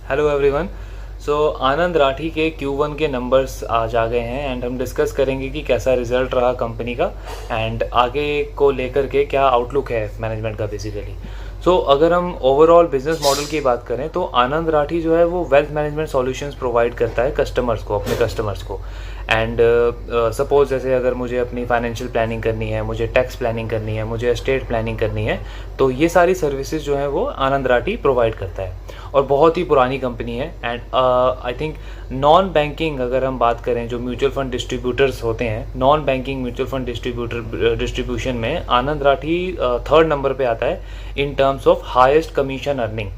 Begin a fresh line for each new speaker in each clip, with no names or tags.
Hello everyone. So Anand Rathi के Q1 के numbers आज आ गए हैं एंड हम डिस्कस करेंगे कि कैसा रिजल्ट रहा कंपनी का एंड आगे को लेकर के क्या आउटलुक है मैनेजमेंट का बेसिकली। अगर हम ओवरऑल बिजनेस मॉडल की बात करें तो आनंद राठी जो है वो वेल्थ मैनेजमेंट सॉल्यूशंस प्रोवाइड करता है कस्टमर्स को, अपने कस्टमर्स को। एंड सपोज जैसे अगर मुझे अपनी फाइनेंशियल प्लानिंग करनी है, मुझे टैक्स प्लानिंग करनी है, मुझे एस्टेट प्लानिंग करनी है, तो ये सारी सर्विसेज जो है वो आनंद राठी प्रोवाइड करता है और बहुत ही पुरानी कंपनी है। And I think non banking अगर हम बात करें, जो म्यूचुअल फंड डिस्ट्रीब्यूटर्स होते हैं, non banking mutual fund distribution में आनंद राठी थर्ड नंबर पे आता है in terms of highest commission earning.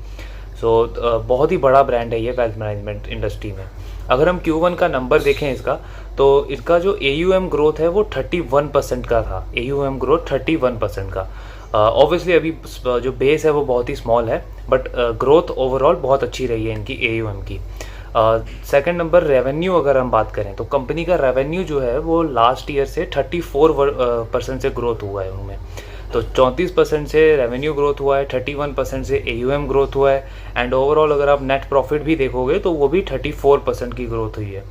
बहुत ही बड़ा ब्रांड है ये वेल्थ मैनेजमेंट इंडस्ट्री में। अगर हम Q1 का नंबर देखें इसका, तो इसका जो AUM ग्रोथ है वो 31% का था। AUM ग्रोथ 31% का। ऑब्वियसली अभी जो बेस है वो बहुत ही स्मॉल है, बट ग्रोथ ओवरऑल बहुत अच्छी रही है इनकी AUM की। सेकंड नंबर रेवेन्यू अगर हम बात करें तो कंपनी का रेवेन्यू जो है वो लास्ट ईयर से 34% से ग्रोथ हुआ है उनमें। तो 34% से रेवेन्यू ग्रोथ हुआ है, 31% से AUM ग्रोथ हुआ है एंड ओवरऑल अगर आप नेट प्रॉफिट भी देखोगे तो वो भी 34% की ग्रोथ हुई है।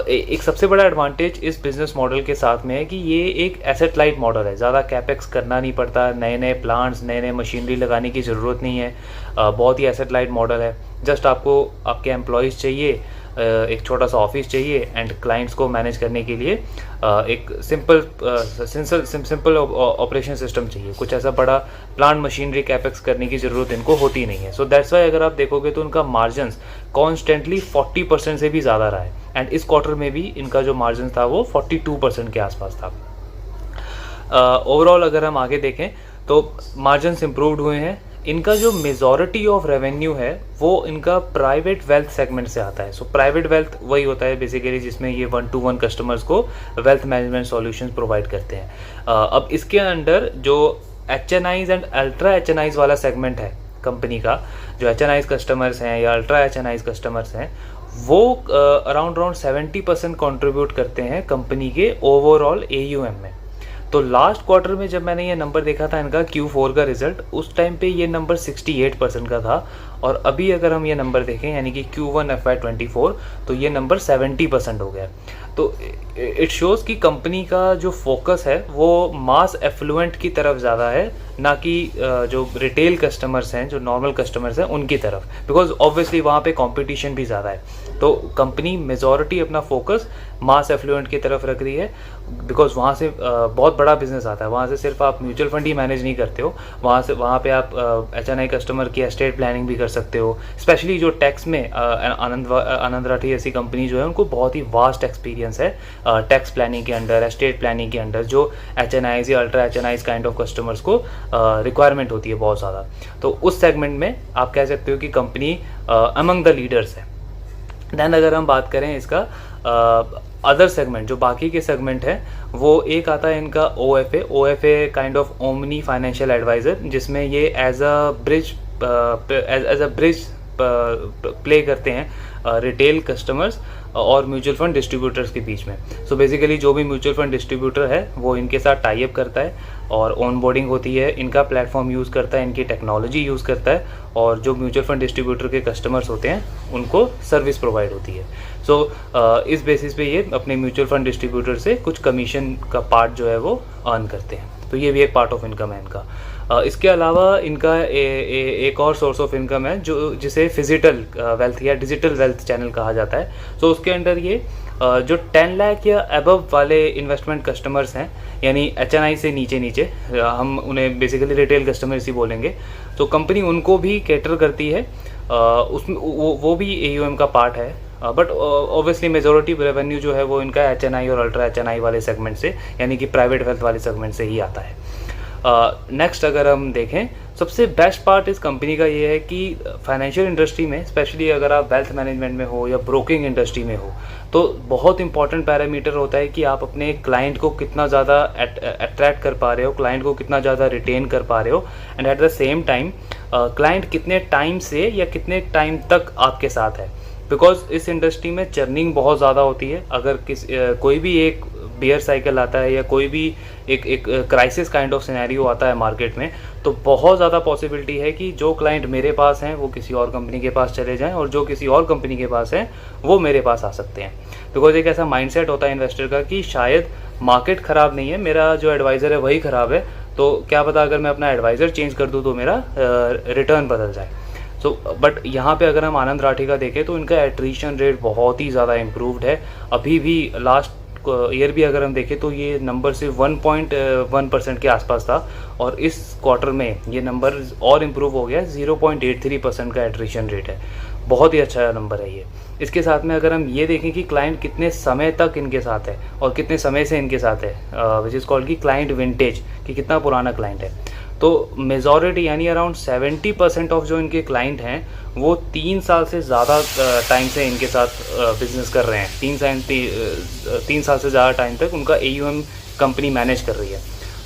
एक सबसे बड़ा एडवांटेज इस बिज़नेस मॉडल के साथ में है कि ये एक एसेट लाइट मॉडल है। ज़्यादा कैपेक्स करना नहीं पड़ता, नए नए प्लांट्स, नए नए मशीनरी लगाने की ज़रूरत नहीं है। बहुत ही एसेट लाइट मॉडल है। जस्ट आपको आपके एम्प्लॉयज़ चाहिए, एक छोटा सा ऑफिस चाहिए एंड क्लाइंट्स को मैनेज करने के लिए एक सिंपल ऑपरेशन सिस्टम चाहिए। कुछ ऐसा बड़ा प्लांट मशीनरी कैपेक्स करने की ज़रूरत इनको होती नहीं है। सो दैट्स वाई अगर आप देखोगे तो उनका मार्जिन्स कॉन्स्टेंटली 40% से भी ज़्यादा रहा है एंड इस क्वार्टर में भी इनका जो मार्जिन था वो 42% के आसपास था। ओवरऑल अगर हम आगे देखें तो मार्जिन्स इम्प्रूव्ड हुए हैं। इनका जो मेजॉरिटी ऑफ रेवेन्यू है वो इनका प्राइवेट वेल्थ सेगमेंट से आता है। प्राइवेट वेल्थ वही होता है बेसिकली जिसमें ये 1-to-1 कस्टमर्स को वेल्थ मैनेजमेंट सॉल्यूशंस प्रोवाइड करते हैं। अब इसके अंडर जो HNIs एंड अल्ट्रा HNIs वाला सेगमेंट है कंपनी का, जो HNIs कस्टमर्स हैं या अल्ट्रा HNIs कस्टमर्स हैं, वो अराउंड 70% कॉन्ट्रीब्यूट करते हैं कंपनी के ओवरऑल AUM में। तो लास्ट क्वार्टर में जब मैंने ये नंबर देखा था इनका Q4 का रिजल्ट, उस टाइम पे ये नंबर 68% का था और अभी अगर हम ये नंबर देखें यानी कि Q1 FY24 तो ये नंबर 70% हो गया। तो इट शोज़ कि कंपनी का जो फोकस है वो मास एफ्लुएंट की तरफ ज़्यादा है, ना कि जो रिटेल कस्टमर्स हैं, जो नॉर्मल कस्टमर्स हैं उनकी तरफ, बिकॉज ऑब्वियसली वहाँ पे कंपटीशन भी ज़्यादा है। तो कंपनी मेजॉरिटी अपना फोकस मास एफ्लुएंट की तरफ रख रही है, बिकॉज वहाँ से बहुत बड़ा बिजनेस आता है। वहाँ से सिर्फ आप म्यूचुअल फंड ही मैनेज नहीं करते हो, वहाँ पे आप HNI कस्टमर की एस्टेट प्लानिंग भी कर सकते हो। स्पेशली जो टैक्स में आनंद राठी ऐसी कंपनी जो है उनको बहुत ही वास्ट एक्सपीरियंस है टैक्स प्लानिंग के अंडर, एस्टेट प्लानिंग के अंडर, जो HNIs या ultra HNIs kind of customers को रिक्वायरमेंट होती है बहुत ज़्यादा। तो उस सेगमेंट में आप कह सकते हो कि कंपनी अमंग द लीडर्स है। दैन अगर हम बात करें इसका अदर सेगमेंट, जो बाकी के सेगमेंट है, वो एक आता है इनका OFA kind of omni financial adviser, जिसमें ये एज अ ब्रिज प्ले करते हैं रिटेल कस्टमर्स और म्यूचुअल फंड डिस्ट्रीब्यूटर्स के बीच में। सो बेसिकली जो भी म्यूचुअल फंड डिस्ट्रीब्यूटर है वो इनके साथ टाई अप करता है और ऑन बोर्डिंग होती है, इनका प्लेटफॉर्म यूज़ करता है, इनकी टेक्नोलॉजी यूज़ करता है और जो म्यूचुअल फंड डिस्ट्रीब्यूटर के कस्टमर्स होते हैं उनको सर्विस प्रोवाइड होती है। इस बेसिस पे ये अपने म्यूचुअल फंड डिस्ट्रीब्यूटर से कुछ कमीशन का पार्ट जो है वो अर्न करते हैं। तो ये भी एक पार्ट ऑफ इनकम है इनका। इसके अलावा इनका एक और सोर्स ऑफ इनकम है जो जिसे फिजिकल वेल्थ या डिजिटल वेल्थ चैनल कहा जाता है। उसके अंडर ये जो 10 लाख या अबव वाले इन्वेस्टमेंट कस्टमर्स हैं, यानी HNI से नीचे हम उन्हें बेसिकली रिटेल कस्टमर्स ही बोलेंगे, तो कंपनी उनको भी कैटर करती है। उसमें वो भी AUM का पार्ट है, बट ऑब्वियसली मेजॉरिटी रेवेन्यू जो है वो इनका HNI और अल्ट्रा HNI वाले सेगमेंट से, यानी कि प्राइवेट वेल्थ वाले सेगमेंट से ही आता है। नेक्स्ट अगर हम देखें, सबसे बेस्ट पार्ट इस कंपनी का ये है कि फाइनेंशियल इंडस्ट्री में, स्पेशली अगर आप वेल्थ मैनेजमेंट में हो या ब्रोकिंग इंडस्ट्री में हो, तो बहुत इंपॉर्टेंट पैरामीटर होता है कि आप अपने क्लाइंट को कितना ज़्यादा अट्रैक्ट कर पा रहे हो, क्लाइंट को कितना ज़्यादा रिटेन कर पा रहे हो, and at the same time client कितने टाइम से या कितने टाइम तक आपके साथ है। बिकॉज इस इंडस्ट्री में चर्निंग बहुत ज़्यादा होती है। अगर कोई भी एक बियर साइकिल आता है या कोई भी एक क्राइसिस काइंड ऑफ सिनेरियो आता है मार्केट में, तो बहुत ज़्यादा पॉसिबिलिटी है कि जो क्लाइंट मेरे पास हैं वो किसी और कंपनी के पास चले जाएं, और जो किसी और कंपनी के पास हैं वो मेरे पास आ सकते हैं। बिकॉज एक ऐसा माइंडसेट होता है इन्वेस्टर का कि शायद मार्केट ख़राब नहीं है, मेरा जो एडवाइज़र है वही ख़राब है, तो क्या पता अगर मैं अपना एडवाइज़र चेंज कर दूँ तो मेरा रिटर्न बदल जाए। बट यहाँ पे अगर हम आनंद राठी का देखें तो इनका एट्रीशन रेट बहुत ही ज़्यादा इम्प्रूव्ड है। अभी भी लास्ट ईयर भी अगर हम देखें तो ये नंबर सिर्फ 1.1% के आसपास था, और इस क्वार्टर में ये नंबर और इम्प्रूव हो गया, 0.83% का एट्रीशन रेट है। बहुत ही अच्छा नंबर है ये। इसके साथ में अगर हम ये देखें कि क्लाइंट कितने समय तक इनके साथ है और कितने समय से इनके साथ है, विच इज़ कॉल्ड की क्लाइंट विंटेज, कि कितना पुराना क्लाइंट है, तो मेजॉरिटी यानी अराउंड 70% ऑफ जो इनके क्लाइंट हैं वो 3 साल से ज़्यादा टाइम से इनके साथ बिजनेस कर रहे हैं। 3 साल से ज़्यादा टाइम तक उनका AUM कंपनी मैनेज कर रही है।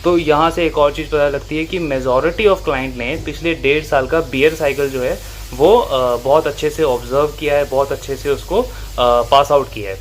तो यहाँ से एक और चीज़ पता लगती है कि मेजॉरिटी ऑफ क्लाइंट ने पिछले 1.5 साल का बियर साइकिल जो है वो बहुत अच्छे से ऑब्जर्व किया है, बहुत अच्छे से उसको पास आउट किया है।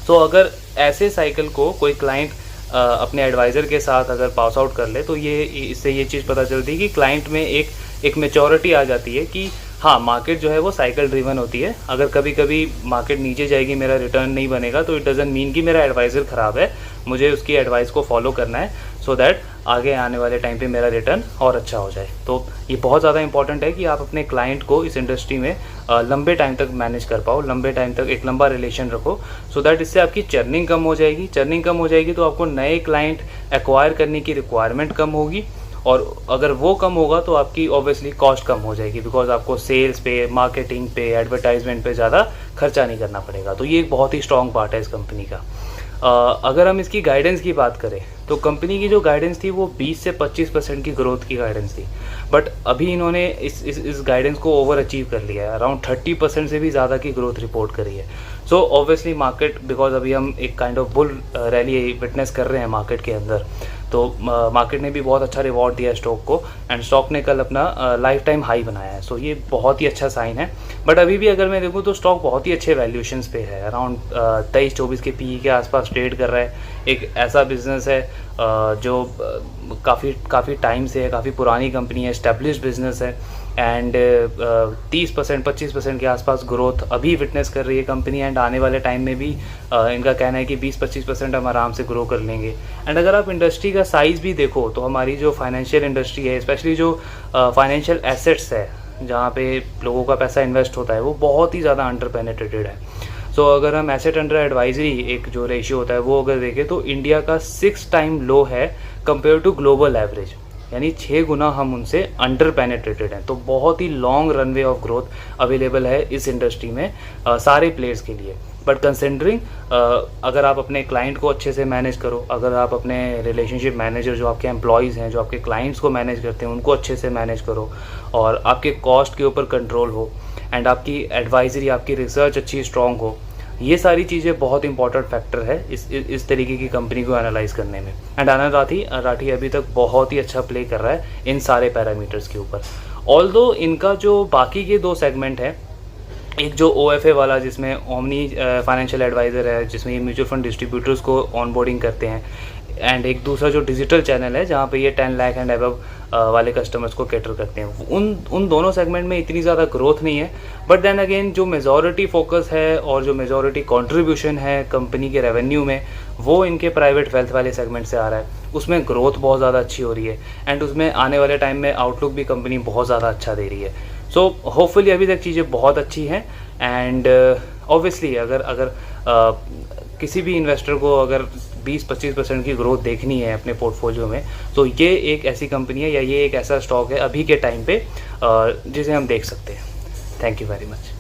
तो अगर ऐसे साइकिल को कोई क्लाइंट अपने एडवाइज़र के साथ अगर पास आउट कर ले तो ये इससे ये चीज़ पता चलती है कि क्लाइंट में एक मैच्योरिटी आ जाती है कि हाँ, मार्केट जो है वो साइकिल ड्रिवन होती है। अगर कभी कभी मार्केट नीचे जाएगी, मेरा रिटर्न नहीं बनेगा, तो इट डजंट मीन कि मेरा एडवाइज़र ख़राब है, मुझे उसकी एडवाइस को फॉलो करना है सो दैट आगे आने वाले टाइम पे मेरा रिटर्न और अच्छा हो जाए। तो ये बहुत ज़्यादा इंपॉर्टेंट है कि आप अपने क्लाइंट को इस इंडस्ट्री में लंबे टाइम तक मैनेज कर पाओ, लंबे टाइम तक एक लंबा रिलेशन रखो, सो दैट इससे आपकी चर्निंग कम हो जाएगी। चर्निंग कम हो जाएगी तो आपको नए क्लाइंट एक्वायर करने की रिक्वायरमेंट कम होगी, और अगर वो कम होगा तो आपकी ऑब्वियसली कॉस्ट कम हो जाएगी, बिकॉज आपको सेल्स पे, मार्केटिंग पे, एडवर्टाइजमेंट पे ज़्यादा खर्चा नहीं करना पड़ेगा। तो ये एक बहुत ही स्ट्रॉन्ग पार्ट है इस कंपनी का। अगर हम इसकी गाइडेंस की बात करें तो कंपनी की जो गाइडेंस थी वो 20 से 25% की ग्रोथ की गाइडेंस थी, बट अभी इन्होंने इस गाइडेंस को ओवर अचीव कर लिया है, अराउंड 30% से भी ज़्यादा की ग्रोथ रिपोर्ट करी है। सो ऑब्वियसली मार्केट, बिकॉज अभी हम एक kind of bull rally witness कर रहे हैं मार्केट के अंदर, तो मार्केट ने भी बहुत अच्छा रिवॉर्ड दिया है स्टॉक को, एंड स्टॉक ने कल अपना लाइफ टाइम हाई बनाया है। सो ये बहुत ही अच्छा साइन है। बट अभी भी अगर मैं देखूँ तो स्टॉक बहुत ही अच्छे वैल्यूएशंस पे है, अराउंड 23-24 के PE के आसपास ट्रेड कर रहा है। एक ऐसा बिजनेस है जो काफ़ी टाइम से है, काफ़ी पुरानी कंपनी है, एस्टेब्लिश्ड बिजनेस है, एंड 30% 25% के आसपास ग्रोथ अभी विटनेस कर रही है कंपनी, एंड आने वाले टाइम में भी इनका कहना है कि 20-25% हम आराम से ग्रो कर लेंगे। एंड अगर आप इंडस्ट्री का साइज़ भी देखो तो हमारी जो फाइनेंशियल इंडस्ट्री है, स्पेशली जो फाइनेंशियल एसेट्स है जहाँ पे लोगों का पैसा इन्वेस्ट होता है, वो बहुत ही ज़्यादा अंडर पेनिट्रेटेड है। सो अगर हम एसेट अंडर एडवाइजरी एक जो रेशियो होता है वो अगर देखें तो इंडिया का 6 टाइम लो है कंपेयर टू ग्लोबल एवरेज, यानी 6 गुना हम उनसे अंडर पेनिट्रेटेड हैं। तो बहुत ही long runway of growth available है इस इंडस्ट्री में सारे प्लेयर्स के लिए। बट कंसिडरिंग अगर आप अपने क्लाइंट को अच्छे से मैनेज करो, अगर आप अपने रिलेशनशिप मैनेजर जो आपके एम्प्लॉयज़ हैं, जो आपके क्लाइंट्स को मैनेज करते हैं, उनको अच्छे से मैनेज करो, और आपके कॉस्ट के ऊपर कंट्रोल हो, एंड आपकी एडवाइजरी, आपकी रिसर्च अच्छी स्ट्रॉन्ग हो, ये सारी चीज़ें बहुत इंपॉर्टेंट फैक्टर है इस तरीके की कंपनी को एनालाइज करने में। एंड आनंद राठी अभी तक बहुत ही अच्छा प्ले कर रहा है इन सारे पैरामीटर्स के ऊपर। ऑल्दो इनका जो बाकी के 2 सेगमेंट हैं, एक जो OFA वाला जिसमें ओमनी फाइनेंशियल एडवाइज़र है, जिसमें ये म्यूचुअल फंड डिस्ट्रीब्यूटर्स को ऑनबोर्डिंग करते हैं, एंड एक दूसरा जो डिजिटल चैनल है जहाँ पे ये 10 लाख एंड अबव वाले कस्टमर्स को कैटर करते हैं, उन दोनों सेगमेंट में इतनी ज़्यादा ग्रोथ नहीं है। बट देन अगेन जो मेजॉरिटी फोकस है और जो मेजॉरिटी कंट्रीब्यूशन है कंपनी के रेवेन्यू में, वो इनके प्राइवेट वेल्थ वाले सेगमेंट से आ रहा है, उसमें ग्रोथ बहुत ज़्यादा अच्छी हो रही है, एंड उसमें आने वाले टाइम में आउटलुक भी कंपनी बहुत ज़्यादा अच्छा दे रही है। सो होपफुली अभी तक चीज़ें बहुत अच्छी हैं, एंड ऑब्वियसली अगर किसी भी इन्वेस्टर को अगर 20-25% की ग्रोथ देखनी है अपने पोर्टफोलियो में, तो ये एक ऐसी कंपनी है या ये एक ऐसा स्टॉक है अभी के टाइम पे जिसे हम देख सकते हैं। Thank you very much.